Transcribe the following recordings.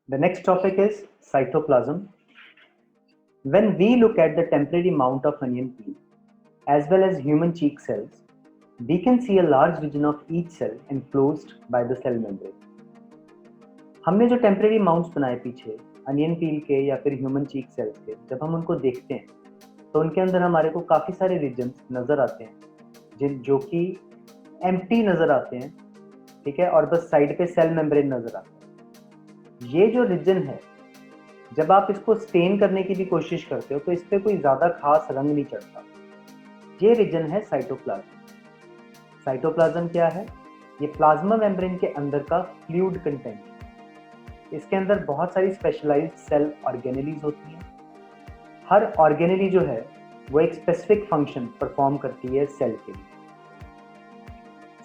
The next topic is cytoplasm. When we look at the temporary mount of onion peel, as well as human cheek cells, we can see a large region of each cell enclosed by the cell membrane. हमने जो temporary mounts बनाए पीछे onion पील के या फिर human चीक sales के, जब हम उनको देखते हैं तो उनके अंदर हमारे को काफ़ी सारे रीजन्स नज़र आते हैं जो कि एम्प्टी नज़र आते हैं, ठीक है, और बस साइड पे सेल मेम्ब्रेन नज़र आता है। ये जो रीजन है, जब आप इसको स्टेन करने की भी कोशिश करते हो तो इस पर कोई ज़्यादा खास रंग नहीं चढ़ता। ये रीजन है साइटोप्लाज्म। साइटोप्लाज्म क्या है? ये प्लाज्मा मेम्ब्रेन के अंदर का फ्लूइड कंटेंट। इसके अंदर बहुत सारी स्पेशलाइज्ड सेल ऑर्गेनेलीज होती हैं। हर ऑर्गेनेली जो है वो एक स्पेसिफिक फंक्शन परफॉर्म करती है सेल के लिए।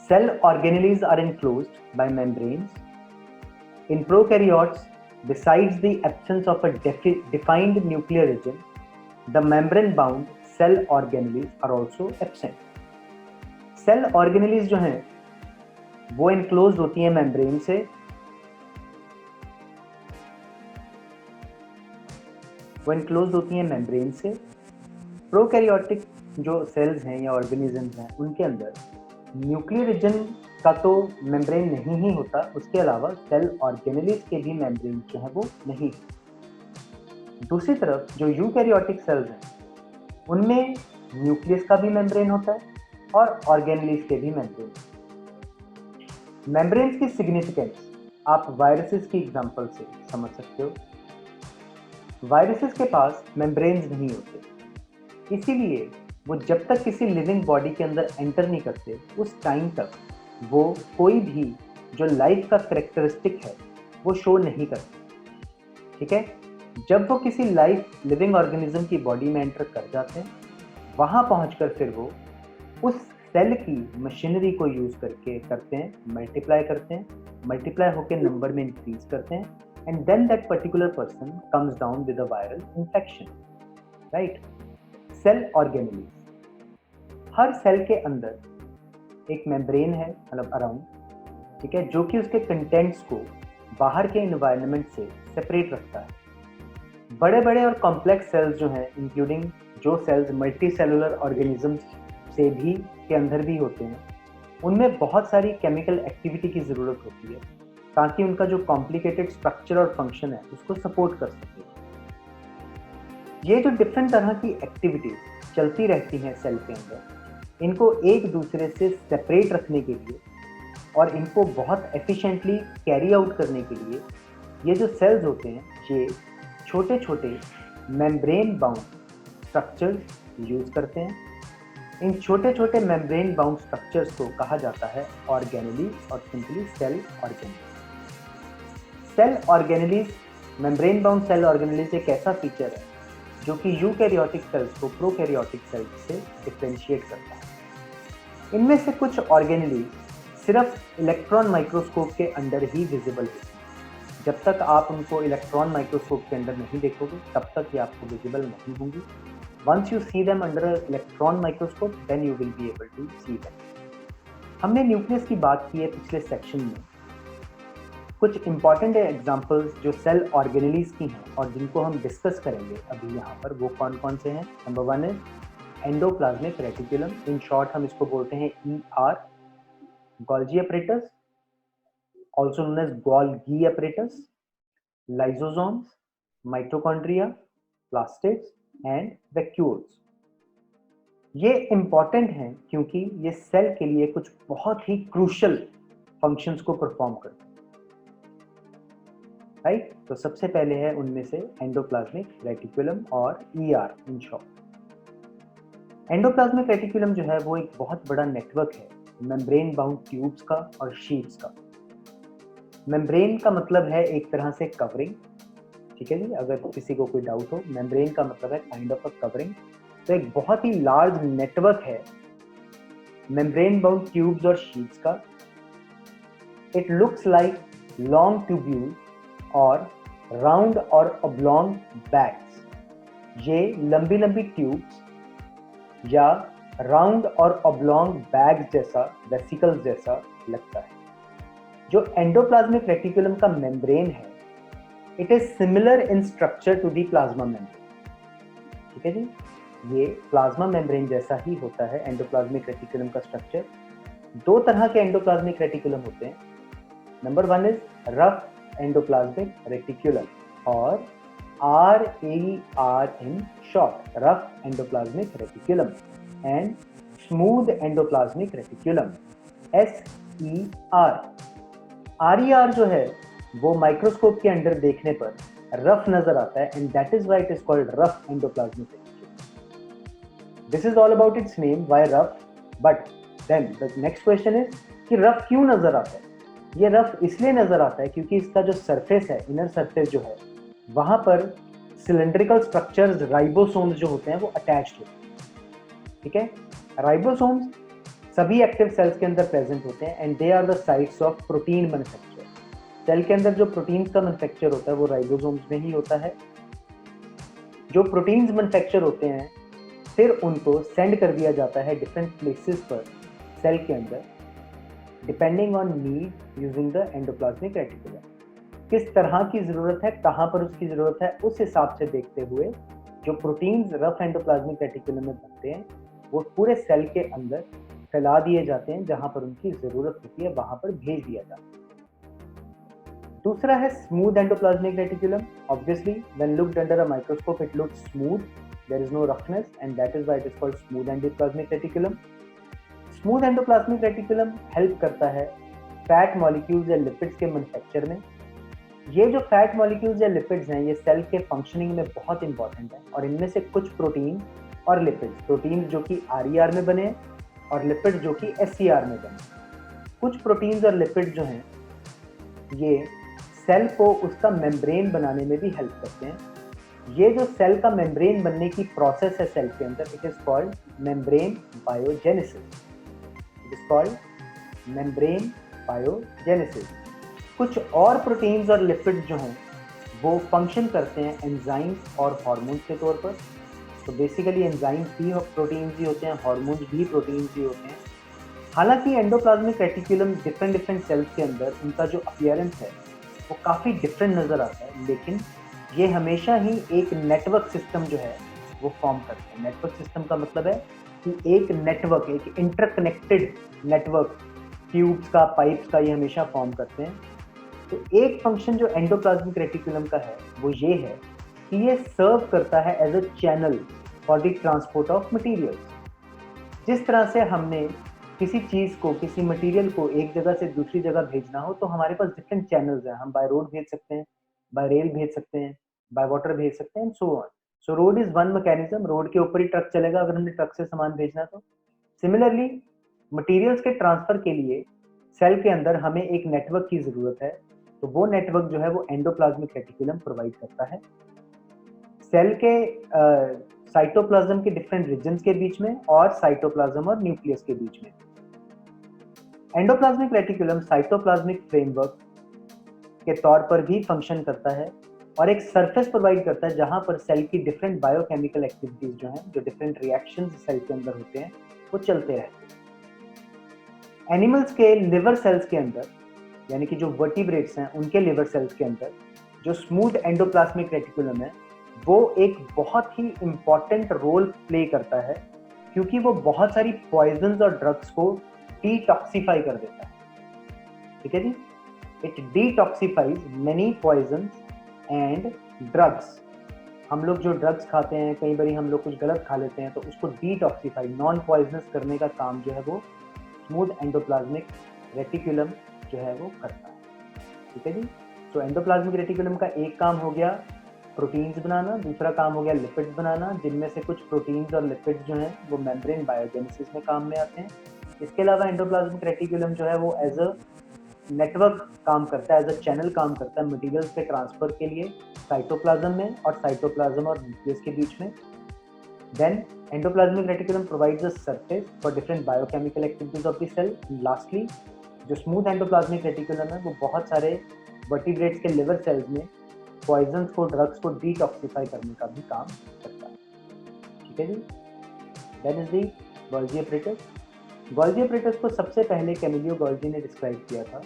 Cell organelles are enclosed by membranes. In prokaryotes, besides the absence of a defined nuclear region, the membrane-bound cell organelles are also absent. Cell organelles जो हैं वो enclosed होती हैं membrane से, प्रोकैरियोटिक जो सेल्स हैं या ऑर्गेनिजम्स हैं उनके अंदर न्यूक्लियर रीजन का तो मेम्ब्रेन नहीं ही होता, उसके अलावा सेल ऑर्गेनेलीज के भी मेम्ब्रेन जो है वो नहीं। दूसरी तरफ जो यूकैरियोटिक सेल्स हैं उनमें न्यूक्लियस का भी मेम्ब्रेन होता है और ऑर्गेनेलीज के भी मेम्ब्रेन। मेम्ब्रेन्स की सिग्निफिकेंस आप वायरसेस की एग्जांपल से समझ सकते हो। वायरसेस के पास मेम्ब्रेन्स नहीं होते, इसीलिए वो जब तक किसी लिविंग बॉडी के अंदर एंटर नहीं करते उस टाइम तक वो कोई भी जो लाइफ का कैरेक्टरिस्टिक है वो शो नहीं करते, ठीक है। जब वो किसी लिविंग ऑर्गेनिज्म की बॉडी में एंटर कर जाते हैं, वहाँ पहुँचकर फिर वो उस सेल की मशीनरी को यूज़ करके करते हैं, मल्टीप्लाई होकर नंबर में इंक्रीज करते हैं, and then that particular person comes down with a viral infection, right? Cell organelles, हर सेल के अंदर एक मेम्ब्रेन है, मतलब अराउंड, ठीक है, जो कि उसके कंटेंट्स को बाहर के एनवायरनमेंट से सेपरेट रखता है। बड़े बड़े और कॉम्प्लेक्स सेल्स जो हैं, इंक्लूडिंग जो सेल्स मल्टी सेलुलर ऑर्गेनिजम्स से भी के अंदर भी होते हैं, उनमें बहुत सारी केमिकल एक्टिविटी की ज़रूरत होती है ताकि उनका जो कॉम्प्लिकेटेड स्ट्रक्चर और फंक्शन है उसको सपोर्ट कर सके। ये जो डिफरेंट तरह की एक्टिविटीज चलती रहती हैं सेल के अंदर, इनको एक दूसरे से सेपरेट रखने के लिए और इनको बहुत एफिशिएंटली कैरी आउट करने के लिए ये जो सेल्स होते हैं ये छोटे छोटे मेम्ब्रेन बाउंड स्ट्रक्चर्स यूज करते हैं। इन छोटे छोटे मेम्ब्रेन बाउंड स्ट्रक्चर्स को कहा जाता है ऑर्गेनेलीज और simply cell organelles. Cell organelles, membrane bound cell organelles एक ऐसा फीचर है जो कि यूकैरियोटिक सेल्स को प्रोकैरियोटिक सेल्स से डिफरेंशिएट करता है। इनमें से कुछ ऑर्गेनेलीज सिर्फ इलेक्ट्रॉन माइक्रोस्कोप के अंदर ही विजिबल होती हैं। जब तक आप उनको इलेक्ट्रॉन माइक्रोस्कोप के अंदर नहीं देखोगे तब तक ये आपको विजिबल नहीं होंगी। Once you see them under electron microscope then you will be able to see them. हमने न्यूक्लियस की बात की है पिछले सेक्शन में। कुछ इंपॉर्टेंट एग्जांपल्स जो सेल ऑर्गेनेलीज की हैं और जिनको हम डिस्कस करेंगे अभी यहाँ पर, वो कौन कौन से हैं। नंबर 1 है एंडोप्लाज्मिक रेटिकुलम, इन शॉर्ट हम इसको बोलते हैं ER, Golgi apparatus, also known as Golgi apparatus, lysosomes, mitochondria, plastids and vacuoles. ये इंपॉर्टेंट हैं क्योंकि ये सेल के लिए कुछ बहुत ही क्रूशल फंक्शंस को परफॉर्म करते हैं, राइट। तो सबसे पहले है उनमें से एंडोप्लाज्मिक रेटिकुलम और ER in short. Endoplasmic reticulum जो है वो एक बहुत बड़ा नेटवर्क है मेम्ब्रेन बाउंड ट्यूब्स का और शीट्स का। मेम्ब्रेन का मतलब है एक तरह से कवरिंग, ठीक है जी, अगर किसी को कोई डाउट हो, मेम्ब्रेन का मतलब है काइंड ऑफ अ कवरिंग। तो एक बहुत ही लार्ज नेटवर्क है मेम्ब्रेन बाउंड ट्यूब्स और शीट्स का। It looks like long tubule और राउंड और ऑब्लॉन्ग बैग्स। ये लंबी लंबी ट्यूब्स या राउंड और ऑब्लॉन्ग बैग्स जैसा, वेसिकल्स जैसा लगता है। जो एंडोप्लाज्मिक रेटिकुलम का मेम्ब्रेन है it is similar in structure to the plasma membrane. ठीक है जी, ये प्लाज्मा मेम्ब्रेन जैसा ही होता है एंडोप्लाज्मिक रेटिकुलम का स्ट्रक्चर। दो तरह के एंडोप्लाज्मिक रेटिकुलम होते हैं। Number one is rough endoplasmic reticulum और RER in short, rough endoplasmic reticulum, and smooth endoplasmic reticulum, SER। RER जो है वो माइक्रोस्कोप के अंदर देखने पर रफ नजर आता है, and that is why it is called rough endoplasmic reticulum. This is all about its name, why rough. But then the next question is कि रफ क्यों नजर आता है? ये रफ इसलिए नजर आता है क्योंकि इसका जो सरफेस है, इनर सरफेस जो है, वहां पर सिलेंड्रिकल स्ट्रक्चर्स राइबोसोम्स जो होते हैं वो अटैच्ड होते हैं। ठीक है, राइबोसोम्स सभी एक्टिव सेल्स के अंदर प्रेजेंट होते हैं, and they are the sites of protein manufacture. Cell के अंदर जो प्रोटीन्स का मैन्युफैक्चर होता है वो राइबोसोम्स में ही होता है। जो प्रोटीन्स मैन्युफैक्चर होते हैं फिर उनको सेंड कर दिया जाता है डिफरेंट प्लेसेस पर सेल के अंदर, depending on need using the endoplasmic reticulum. किस तरह की जरूरत है, कहां पर उसकी जरूरत है, उस हिसाब से देखते हुए जो प्रोटीन्स रफ एंडोप्लाज्मिक रेटिकुलम में बनते हैं वो पूरे सेल के अंदर फैला दिए जाते हैं, जहां पर उनकी जरूरत होती है वहां पर भेज दिया जाता है। दूसरा है smooth endoplasmic reticulum. Obviously when looked under a microscope it looks smooth, there is no roughness, and that is why it is called smooth endoplasmic reticulum. Smooth endoplasmic reticulum help करता है फैट मॉलिक्यूल्स या lipids के manufacture में। ये जो fat molecules या lipids हैं ये सेल के फंक्शनिंग में बहुत इंपॉर्टेंट है, और इनमें से कुछ प्रोटीन और लिपिड्स, प्रोटीन जो कि RER में बने और लिपिड्स जो कि SER में बने। कुछ प्रोटीन्स और लिपिड्स जो हैं ये सेल को उसका मेम्ब्रेन बनाने में भी हेल्प करते हैं। ये जो सेल का मेम्ब्रेन बनने की प्रोसेस है सेल के अंदर, it is called membrane biogenesis. It is called membrane biogenesis. कुछ और प्रोटीन्स और लिपिड्स जो हैं वो फंक्शन करते हैं एंजाइम्स और हार्मोन्स के तौर पर। तो बेसिकली एंजाइम्स भी प्रोटीन्स ही होते हैं, हार्मोन्स भी प्रोटीन्स ही होते हैं। हालांकि एंडोप्लाज्मिक रेटिकुलम डिफरेंट सेल्स के अंदर उनका जो अपीयरेंस है वो काफ़ी डिफरेंट नज़र आता है, लेकिन ये हमेशा ही एक नेटवर्क सिस्टम जो है वो फॉर्म करते हैं। नेटवर्क सिस्टम का मतलब है कि एक नेटवर्क, एक इंटरकनेक्टेड नेटवर्क ट्यूब्स का, पाइप्स का, ये हमेशा फॉर्म करते हैं। तो एक फंक्शन जो एंडोप्लाज्मिक रेटिकुलम का है वो ये है कि ये सर्व करता है as a channel for the transport of materials. जिस तरह से हमने किसी चीज़ को, किसी मटेरियल को एक जगह से दूसरी जगह भेजना हो तो हमारे पास डिफरेंट चैनल्स हैं। हम बाय रोड भेज सकते हैं, बाय रेल भेज सकते हैं, बाय वाटर भेज सकते हैं, and so on. So road is one mechanism, road के ऊपर ही ट्रक चलेगा अगर हमने ट्रक से सामान भेजना तो। सिमिलरली मटेरियल्स के ट्रांसफर के लिए सेल के अंदर हमें एक नेटवर्क की जरूरत है, तो वो नेटवर्क जो है वो एंडोप्लाज्मिक रेटिकुलम प्रोवाइड करता है। सेल के साइटोप्लाज्म के डिफरेंट रीजन्स के बीच में और साइटोप्लाज्म और न्यूक्लियस के बीच में एंडोप्लाज्मिक रेटिकुलम साइटोप्लाज्मिक फ्रेमवर्क के तौर पर भी फंक्शन करता है और एक सरफेस प्रोवाइड करता है जहां पर सेल की डिफरेंट बायोकेमिकल एक्टिविटीज जो हैं, जो डिफरेंट रिएक्शंस सेल के अंदर होते हैं वो चलते रहते हैं। एनिमल्स के लिवर सेल्स के अंदर, यानी कि जो वर्टिब्रेट्स हैं उनके लिवर सेल्स के अंदर जो स्मूथ एंडोप्लाज्मिक रेटिकुलम है वो एक बहुत ही इंपॉर्टेंट रोल प्ले करता है, क्योंकि वो बहुत सारी पॉइजन्स और ड्रग्स को डिटॉक्सिफाई कर देता है। ठीक है जी, it detoxifies many poisons and drugs. हम लोग जो ड्रग्स खाते हैं, कई बार हम लोग कुछ गलत खा लेते हैं, तो उसको डिटॉक्सिफाई, नॉन पॉइजनस करने का काम जो है वो स्मूथ एंडोप्लाज्मिक रेटिकुलम जो है वो करता है। ठीक है जी, तो एंडोप्लाज्मिक रेटिकुलम का एक काम हो गया प्रोटीन्स बनाना, दूसरा काम हो गया लिपिड्स बनाना, जिनमें से कुछ प्रोटीन्स और लिपिड्स जो हैं वो मेम्ब्रेन बायोजेनेसिस में काम में आते हैं। इसके अलावा एंडोप्लाज्मिक रेटिकुलम जो है वो एज अ नेटवर्क काम करता है, एज अ चैनल काम करता है मटेरियल्स के ट्रांसफर के लिए साइटोप्लाज्म में और साइटोप्लाज्म और न्यूक्लियस के बीच में। Then endoplasmic reticulum provides a surface for different biochemical activities of the cell. Lastly जो स्मूथ एंडोप्लाज्मिक रेटिकुलम है वो बहुत सारे वर्टिब्रेट्स के लिवर सेल्स में पॉइजन्स को, ड्रग्स को डिटॉक्सिफाई करने का भी काम करता है। ठीक है जी, that is the Golgi apparatus. Golgi apparatus को सबसे पहले कैमिलियो गोल्गी ने डिस्क्राइब किया था।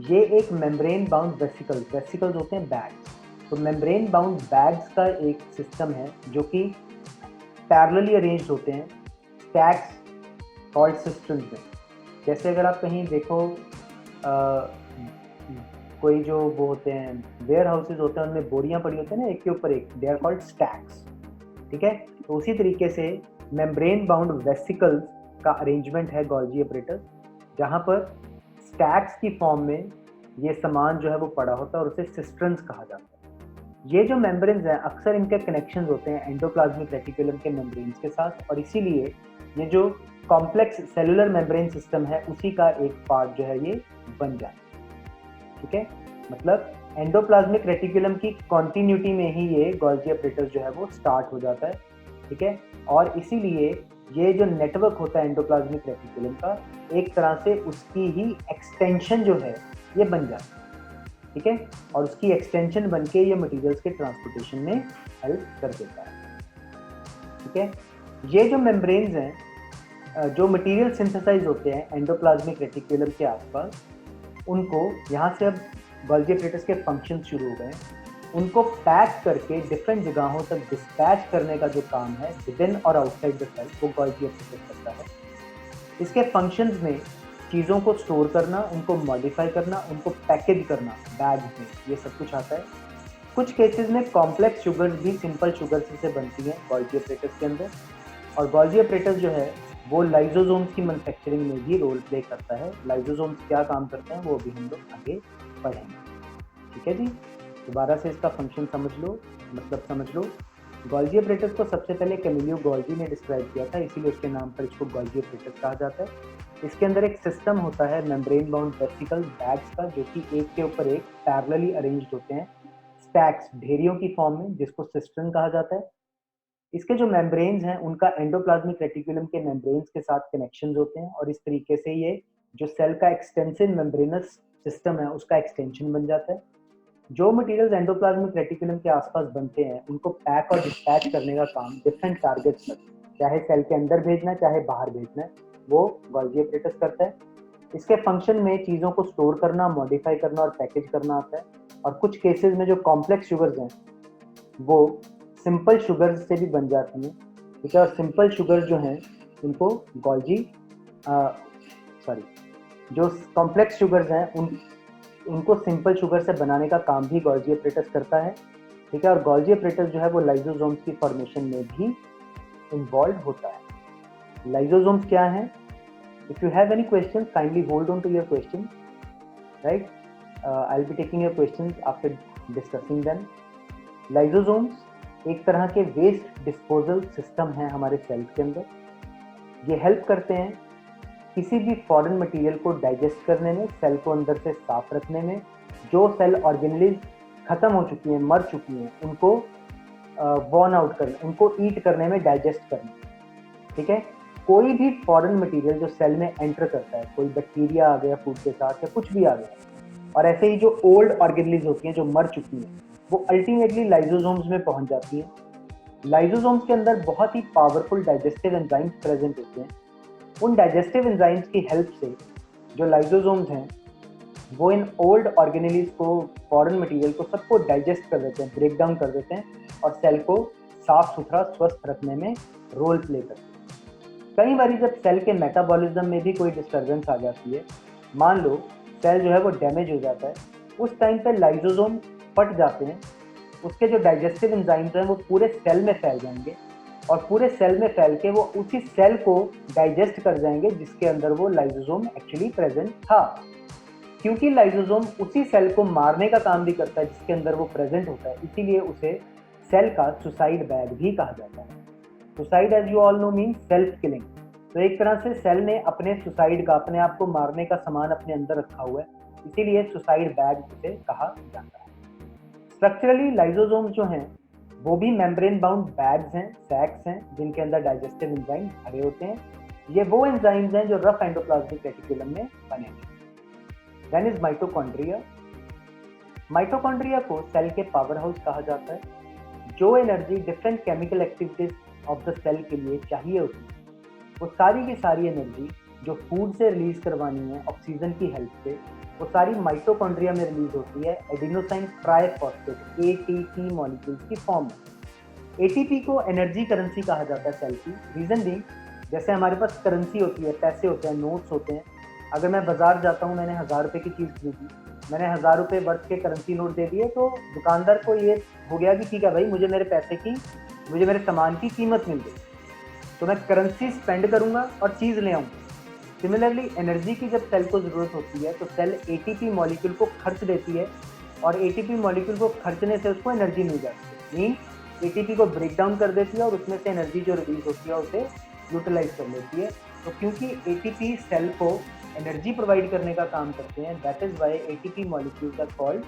ये एक मेम्ब्रेन बाउंड वेसिकल्स होते हैं बैग्स, तो मेम्ब्रेन बाउंड बैग्स का एक सिस्टम है जो कि पैरेलली अरेंज्ड होते हैं स्टैक्स कॉल्ड सिस्टम्स में। जैसे अगर आप कहीं देखो कोई जो वो होते हैं वेयर हाउसेज होते हैं, उनमें बोरियां पड़ी होती हैं ना एक के ऊपर एक, दे आर कॉल्ड स्टैक्स। ठीक है, तो उसी तरीके से मेम्ब्रेन बाउंड वेसिकल्स का अरेंजमेंट है गोल्जी अपरेटस, जहां पर स्टैक्स की फॉर्म में ये सामान जो है वो पड़ा होता है और उसे सिस्टर्न्स कहा जाता है। ये जो मेम्ब्रेन्स हैं अक्सर इनके कनेक्शन होते हैं एंडोप्लाज्मिक रेटिकुलम के मेम्ब्रेन्स के साथ, और इसीलिए ये जो कॉम्प्लेक्स सेलुलर मेम्ब्रेन सिस्टम है उसी का एक पार्ट जो है ये बन जाता है। ठीक है, मतलब एंडोप्लाज्मिक रेटिकुलम की कॉन्टिन्यूटी में ही ये गोल्जी अपरेटस जो है वो स्टार्ट हो जाता है। ठीक है, और इसीलिए ये जो नेटवर्क होता है एंडोप्लाज्मिक रेटिकुलम का, एक तरह से उसकी ही एक्सटेंशन जो है ये बन जाता है। ठीक है, और उसकी एक्सटेंशन बनके ये मटेरियल्स के ट्रांसपोर्टेशन में हेल्प कर देता है। ठीक है, ये जो मेम्ब्रेन्स हैं जो मटेरियल सिंथेसाइज होते हैं एंडोप्लाज्मिक रेटिकुलम के आसपास, उनको यहाँ से अब गोल्जी अपरेटस के फंक्शन शुरू हो गए। उनको पैक करके डिफरेंट जगहों तक डिस्पैच करने का जो काम है विद इन और आउटसाइड द सेल, वो गोल्जी अपरेटस करता है। इसके फंक्शंस में चीज़ों को स्टोर करना, उनको मॉडिफाई करना, उनको पैकेज करना बैग में, ये सब कुछ आता है। कुछ केसेस में कॉम्प्लेक्स शुगर्स भी सिंपल शुगर्स से बनती हैं गोल्जी अपरेटस के अंदर, और गोल्जी अपरेटस जो है वो लाइसोसोम्स की मैन्युफैक्चरिंग में भी रोल प्ले करता है। लाइसोसोम्स क्या काम करते हैं वो भी हम लोग आगे पढ़ेंगे। ठीक है जी, दोबारा से इसका फंक्शन समझ लो, मतलब समझ लो। गोल्जी अपरेटस को सबसे पहले कैमिलियो गोल्जी ने डिस्क्राइब किया था, इसीलिए उसके नाम पर इसको गोल्जी अपरेटस कहा जाता है। इसके अंदर एक सिस्टम होता है मेम्ब्रेन बाउंड वेसिकल बैग्स का, जो कि एक के ऊपर एक पैरेलली अरेंज्ड होते हैं स्टैक्स, ढेरियों की फॉर्म में, जिसको सिस्टर्न कहा जाता है। इसके जो मेम्ब्रेन्स हैं उनका एंडोप्लाज्मिक रेटिकुलम के मेम्ब्रेन्स के साथ कनेक्शंस होते हैं, और इस तरीके से ये जो सेल का एक्सटेंसिव मेम्ब्रेनस सिस्टम है उसका एक्सटेंशन बन जाता है। जो मटेरियल्स एंडोप्लाज्मिक रेटिकुलम के आसपास बनते हैं उनको पैक और डिस्पैच करने का काम डिफरेंट टारगेट्स तक, चाहे सेल के अंदर भेजना है चाहे बाहर भेजना है, वो गोल्जी अपरेटस करता है। इसके फंक्शन में चीज़ों को स्टोर करना, मॉडिफाई करना और पैकेज करना आता है। और कुछ केसेस में जो कॉम्प्लेक्स शुगर्स हैं वो सिंपल शुगर्स से भी बन जाती हैं। ठीक है, और सिंपल शुगर्स जो हैं उनको गोल्जी जो कॉम्प्लेक्स शुगर्स हैं उनको सिंपल शुगर से बनाने का काम भी गोल्जी अपरेटस करता है। ठीक है, और गोल्जी अपरेटस जो है वो लाइसोसोम्स की फॉर्मेशन में भी इन्वॉल्व होता है। लाइसोसोम्स क्या है? If you have any question kindly hold on to your question, right? I will be taking your questions after discussing them. Lysosomes एक तरह के वेस्ट डिस्पोजल सिस्टम है हमारे सेल्स के अंदर। ये हेल्प करते हैं किसी भी फॉरेन मटेरियल को डाइजेस्ट करने में, सेल को अंदर से साफ रखने में। जो सेल ऑर्गेनेलिज खत्म हो चुकी हैं, मर चुकी हैं, उनको वॉर्न आउट करने, उनको ईट करने में, डाइजेस्ट करने। ठीक है, कोई भी फॉरेन मटेरियल जो सेल में एंटर करता है, कोई बैक्टीरिया आ गया फूड के साथ या कुछ भी आ गया, और ऐसे ही जो ओल्ड ऑर्गेनेलिज होती हैं जो मर चुकी हैं, वो अल्टीमेटली लाइसोसोम्स में पहुंच जाती हैं। लाइसोसोम्स के अंदर बहुत ही पावरफुल डाइजेस्टिव एंजाइम्स प्रेजेंट होते हैं। उन डाइजेस्टिव एंजाइम्स की हेल्प से जो लाइसोसोम्स हैं वो इन ओल्ड ऑर्गेनेलिज को, फॉरेन मटेरियल को, सबको डाइजेस्ट कर देते हैं, ब्रेक डाउन कर देते हैं, और सेल को साफ सुथरा स्वस्थ रखने में रोल प्ले करते हैं। कई बार जब सेल के मेटाबॉलिज्म में भी कोई डिस्टर्बेंस आ जाती है, मान लो सेल जो है वो डैमेज हो जाता है, उस टाइम पे लाइसोसोम फट जाते हैं, उसके जो डाइजेस्टिव एंजाइम्स हैं वो पूरे सेल में फैल जाएंगे, और पूरे सेल में फैल के वो उसी सेल को डाइजेस्ट कर जाएंगे जिसके अंदर वो लाइसोसोम एक्चुअली प्रेजेंट था। क्योंकि लाइसोसोम उसी सेल को मारने का काम भी करता है जिसके अंदर वो प्रेजेंट होता है, इसीलिए उसे सेल का सुसाइड बैग भी कहा जाता है। Suicide, as you all know, mean self killing. तो एक तरह से सेल ने अपने सुसाइड का, अपने आप को मारने का सामान अपने अंदर रखा हुआ है, इसीलिए सुसाइड बैग उसे कहा जाता है। स्ट्रक्चरली लाइसोसोम्स जो हैं वो भी मेम्ब्रेन बाउंड बैग्स हैं, सैक्स हैं, जिनके अंदर डाइजेस्टिव एंजाइम भरे होते हैं। ये वो एंजाइम्स हैं जो रफ एंडोप्लाज्मिक रेटिकुलम में बने हैं। Then is mitochondria. माइटोकॉन्ड्रिया को सेल के पावर हाउस कहा जाता है। जो energy different chemical activities of the cell के लिए चाहिए होती है, वो सारी की सारी एनर्जी जो फूड से रिलीज करवानी है ऑक्सीजन की हेल्प से, वो सारी माइटोकॉन्ड्रिया में रिलीज होती है एडिनोसाइन ट्राइफॉस्फेट एटीपी मॉलिक्यूल्स की फॉर्म में। एटीपी को एनर्जी करेंसी कहा जाता है सेल की। रीजन भी, जैसे हमारे पास करेंसी होती है, पैसे होते हैं, नोट्स होते हैं। अगर मैं बाजार जाता हूँ, मैंने 1000 रुपये की चीज़ खरीदी, मैंने 1000 रुपये वर्थ के करेंसी नोट दे दिए, तो दुकानदार को ये हो गया कि ठीक है भाई, मुझे मेरे पैसे की, मुझे मेरे सामान की कीमत मिल गई, तो मैं करेंसी स्पेंड करूंगा और चीज़ ले आऊँगा। सिमिलरली एनर्जी की जब सेल को ज़रूरत होती है तो सेल एटीपी मॉलिक्यूल को खर्च देती है, और एटीपी मॉलिक्यूल को खर्चने से उसको एनर्जी मिल जाती है। मीन्स एटीपी को ब्रेक डाउन कर देती है और उसमें से एनर्जी जो रिलीज होती है उसे यूटिलाइज कर लेती है। तो क्योंकि एटीपी सेल को एनर्जी प्रोवाइड करने का काम करते हैं, that is why ATP molecules are called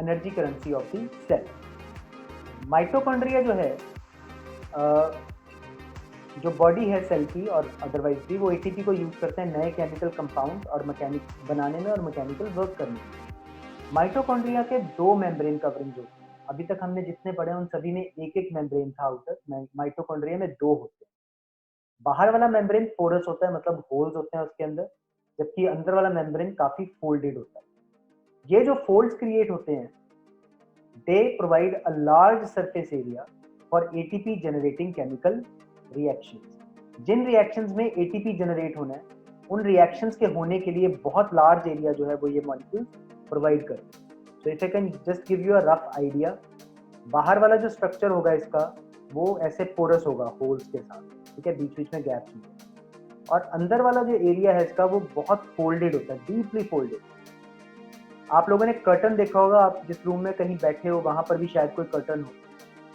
energy currency of the cell. Mitochondria जो है, जो बॉडी है सेल की और अदरवाइज भी, वो एटीपी को यूज करते हैं नए केमिकल कंपाउंड और मैकेनिक बनाने में और मैकेनिकल वर्क करने में। माइटोकॉन्ड्रिया के 2 मेम्ब्रेन कवरिंग होते हैं। अभी तक हमने जितने पढ़े उन सभी में एक मेम्ब्रेन था आउटर, माइटोकॉन्ड्रिया में 2 होते हैं। बाहर वाला मेम्ब्रेन पोरस होता है, मतलब होल्स होते हैं उसके अंदर, जबकि अंदर वाला मेम्ब्रेन काफी फोल्डेड होता है। ये जो फोल्ड्स क्रिएट होते हैं, they provide a large surface area for ATP generating chemical reactions. जिन रिएक्शंस में एटीपी जनरेट होना है, उन रिएक्शंस के होने के लिए बहुत लार्ज एरिया जो है वो ये मॉलिक्यूल प्रोवाइड करते हैं। So if I can just give you a rough idea, बाहर वाला जो स्ट्रक्चर होगा इसका, वो ऐसे पोरस होगा होल्स के साथ, ठीक है, बीच बीच में गैप्स होंगे। और अंदर वाला जो एरिया है इसका, वो बहुत फोल्डेड होता है, डीपली फोल्डेड। आप लोगों ने कर्टन देखा होगा, आप जिस रूम में कहीं बैठे हो वहां पर भी शायद कोई कर्टन हो।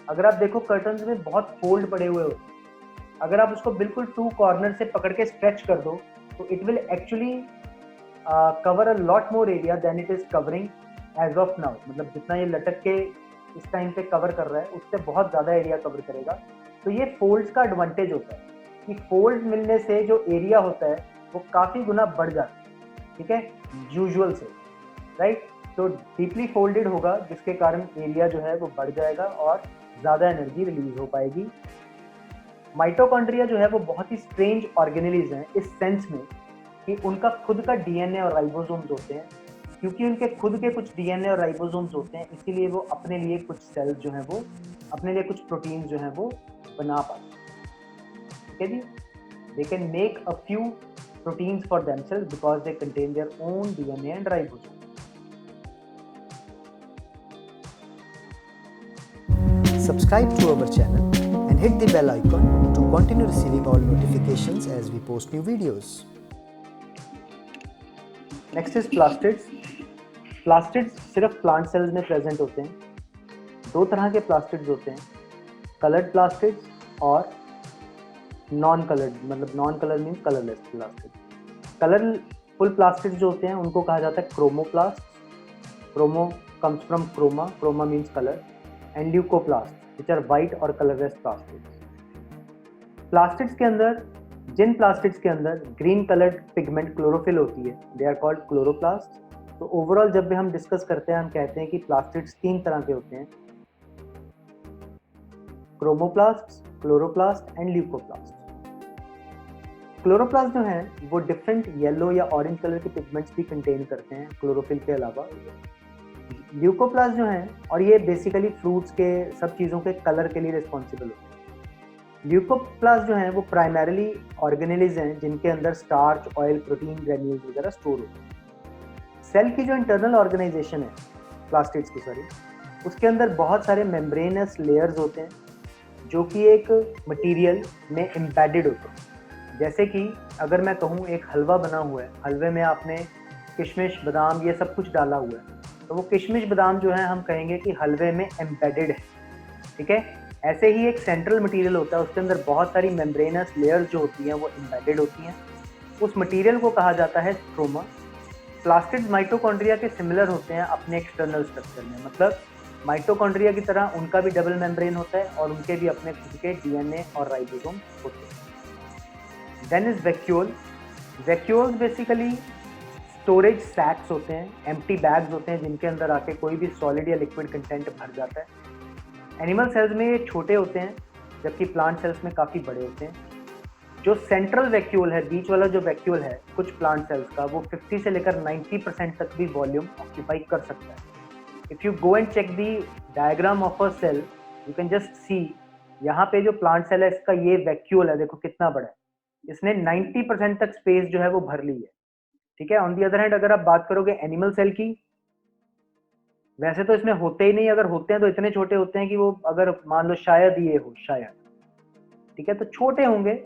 अगर आप देखो, कर्टन में बहुत फोल्ड पड़े हुए होते हैं। अगर आप उसको बिल्कुल 2 कॉर्नर से पकड़ के स्ट्रेच कर दो, तो it will actually cover a lot more area than it is covering as of now. मतलब जितना ये लटक के इस टाइम पे कवर कर रहा है, उससे बहुत ज्यादा एरिया कवर करेगा। तो ये फोल्ड्स का एडवांटेज होता है कि फोल्ड मिलने से जो एरिया होता है वो काफी गुना बढ़ जाता है, ठीक है, यूजुअल से, राइट। तो डीपली फोल्डेड होगा, जिसके कारण एरिया जो है वो बढ़ जाएगा और ज्यादा एनर्जी रिलीज हो पाएगी। माइटोकॉन्ड्रिया जो है वो बहुत ही स्ट्रेंज ऑर्गेनेलिज हैं इस सेंस में कि उनका खुद का डीएनए और राइबोसोम्स होते हैं। क्योंकि उनके खुद के कुछ डीएनए और राइबोसोम्स होते हैं, इसीलिए वो अपने लिए कुछ सेल्स जो हैं वो अपने लिए कुछ प्रोटीन जो हैं वो बना पाते हैं, ठीक है जी। They can make a few proteins for themselves because they contain their own DNA and ribosome. Subscribe to our channel and hit the bell icon to continue receiving all notifications as we post new videos. Next is plastids. Plastids सिर्फ plant cells में present होते हैं। 2 तरह के plastids होते हैं, coloured plastids और non coloured, मतलब non colour means colourless plastids. Colourful plastids जो होते हैं उनको कहा जाता है chromoplast. Chromo comes from chroma, chroma means colour, and leucoplast which are white और कलरलेस प्लास्टिड्स। प्लास्टिड्स के अंदर, जिन प्लास्टिड्स के अंदर ग्रीन कलर्ड पिगमेंट क्लोरोफिल होती है, दे आर कॉल्ड क्लोरोप्लास्ट। तो ओवरऑल जब भी हम डिस्कस करते हैं, हम कहते हैं कि प्लास्टिड्स 3 तरह के होते हैं, chromoplast, chloroplast and leucoplast. Chloroplast जो है वो डिफरेंट येलो या ऑरेंज कलर के पिगमेंट्स भी कंटेन करते हैं क्लोरोफिल के अलावा। ल्यूकोप्लास्ट जो है, और ये बेसिकली फ्रूट्स के सब चीज़ों के कलर के लिए रिस्पॉन्सिबल होते हैं। ल्यूकोप्लास्ट जो है वो प्राइमरीली ऑर्गेनेलिज हैं जिनके अंदर स्टार्च, ऑयल, प्रोटीन ग्रेन्यूल्स वगैरह स्टोर होते हैं। सेल की जो इंटरनल ऑर्गेनाइजेशन है प्लास्टिड्स की, उसके अंदर बहुत सारे मेम्ब्रेनस लेयर्स होते हैं जो कि एक मटेरियल में एम्बेडेड होते हैं। जैसे कि अगर मैं कहूँ एक हलवा बना हुआ है, हलवे में आपने किशमिश, बादाम, ये सब कुछ डाला हुआ है, तो वो किशमिश बादाम जो है हम कहेंगे कि हलवे में एम्बेडेड है, ठीक है। ऐसे ही एक सेंट्रल मटेरियल होता है, उसके अंदर बहुत सारी मेम्ब्रेनस लेयर्स जो होती हैं वो एम्बेडेड होती हैं। उस मटेरियल को कहा जाता है स्ट्रोमा। प्लास्टिड्स माइटोकॉन्ड्रिया के सिमिलर होते हैं अपने एक्सटर्नल स्ट्रक्चर में, मतलब माइटोकॉन्ड्रिया की तरह उनका भी डबल मेम्ब्रेन होता है और उनके भी अपने खुद के डीएनए और राइबोसोम होते हैं। Then is vacuole. Vacuoles basically storage sacs होते हैं, एम्प्टी बैग्स होते हैं जिनके अंदर आके कोई भी सॉलिड या लिक्विड कंटेंट भर जाता है। एनिमल सेल्स में ये छोटे होते हैं, जबकि प्लांट सेल्स में काफ़ी बड़े होते हैं। जो सेंट्रल वैक्यूल है, बीच वाला जो वैक्यूल है कुछ प्लांट सेल्स का, वो 50 से लेकर 90% तक भी वॉल्यूम ऑक्यूपाई कर सकता है। If you go and check the diagram of a cell, you can just see, यहाँ पे जो प्लांट सेल है इसका ये वैक्यूल है, देखो कितना बड़ा है, इसने 90% तक स्पेस जो है वो भर ली है। ठीक है। ऑन दी अदर हैंड अगर आप बात करोगे एनिमल सेल की, वैसे तो इसमें होते ही नहीं, अगर होते हैं तो इतने छोटे होते हैं कि वो, अगर मान लो शायद ये हो, शायद, ठीक है, तो छोटे होंगे,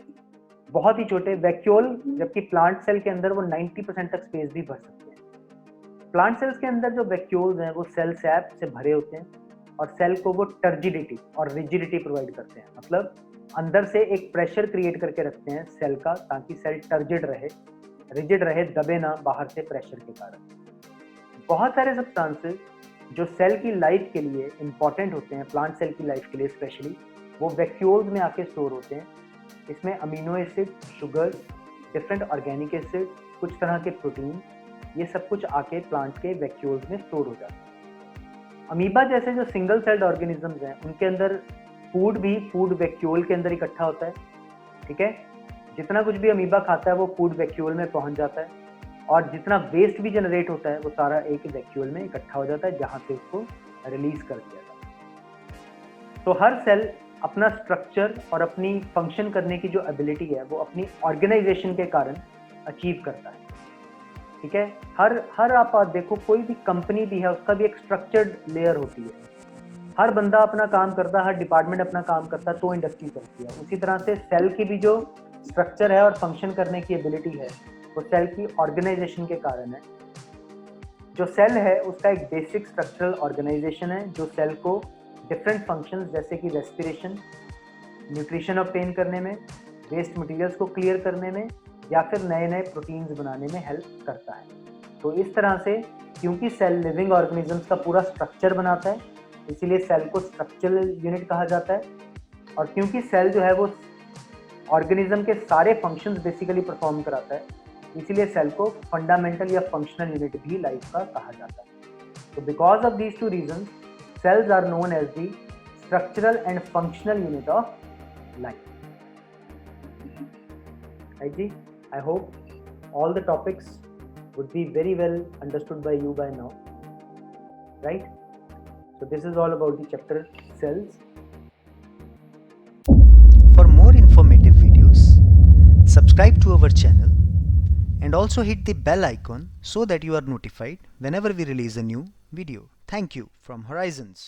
बहुत ही छोटे वैक्यूल, जबकि प्लांट सेल के अंदर वो 90% तक स्पेस भी भर सकते हैं। प्लांट सेल्स के अंदर जो वैक्यूल्स हैं वो सेल सैप से भरे होते हैं और सेल को वो टर्जिडिटी और रिजिडिटी प्रोवाइड करते हैं, मतलब अंदर से एक प्रेशर क्रिएट करके रखते हैं सेल का, ताकि सेल टर्जिड रहे, रिजिड रहे, दबे ना बाहर से प्रेशर के कारण। बहुत सारे सब्सटेंसेस जो सेल की लाइफ के लिए इंपॉर्टेंट होते हैं, प्लांट सेल की लाइफ के लिए स्पेशली, वो वैक्यूल्स में आके स्टोर होते हैं। इसमें amino acid, sugar, different organic acid, कुछ तरह के प्रोटीन, ये सब कुछ आके प्लांट के वैक्यूल्स में स्टोर हो जाते हैं। अमीबा जैसे जो सिंगल सेल्ड ऑर्गेनिजम्स हैं, उनके अंदर फूड भी फूड वैक्यूल के अंदर इकट्ठा होता है। ठीक है। जितना कुछ भी अमीबा खाता है वो फूड वैक्यूल में पहुंच जाता है, और जितना वेस्ट भी जनरेट होता है वो सारा एक वैक्यूल में इकट्ठा हो जाता है, जहां से उसको रिलीज कर दिया जाता है। तो हर सेल अपना स्ट्रक्चर और अपनी फंक्शन करने की जो एबिलिटी है वो अपनी ऑर्गेनाइजेशन के कारण अचीव करता है। ठीक है। हर आप देखो, कोई भी कंपनी भी है, उसका भी एक स्ट्रक्चर्ड लेयर होती है। हर बंदा अपना काम करता है, हर डिपार्टमेंट अपना काम करता है, तो इंडस्ट्री चलती है। उसी तरह से सेल की भी जो स्ट्रक्चर है और फंक्शन करने की एबिलिटी है वो सेल की ऑर्गेनाइजेशन के कारण है। जो सेल है उसका एक बेसिक स्ट्रक्चरल ऑर्गेनाइजेशन है, जो सेल को डिफरेंट फंक्शंस जैसे कि रेस्पिरेशन, न्यूट्रिशन ऑब्टेन करने में, वेस्ट मटेरियल्स को क्लियर करने में, या फिर नए नए प्रोटीन्स बनाने में हेल्प करता है। तो इस तरह से, क्योंकि सेल लिविंग ऑर्गेनिजम्स का पूरा स्ट्रक्चर बनाता है, इसीलिए सेल को स्ट्रक्चरल यूनिट कहा जाता है। और क्योंकि सेल जो है वो ऑर्गेनिज्म के सारे फंक्शंस बेसिकली परफॉर्म कराता है, इसीलिए सेल को फंडामेंटल या फंक्शनल यूनिट भी लाइफ का कहा जाता है। तो because of these two reasons, cells are known as the structural and functional unit of life. Right ji? I hope all the topics would be very well understood by you by now. Right? So this is all about the chapter cells. For more informative videos, subscribe to our channel and also hit the bell icon so that you are notified whenever we release a new video. Thank you from Horizons.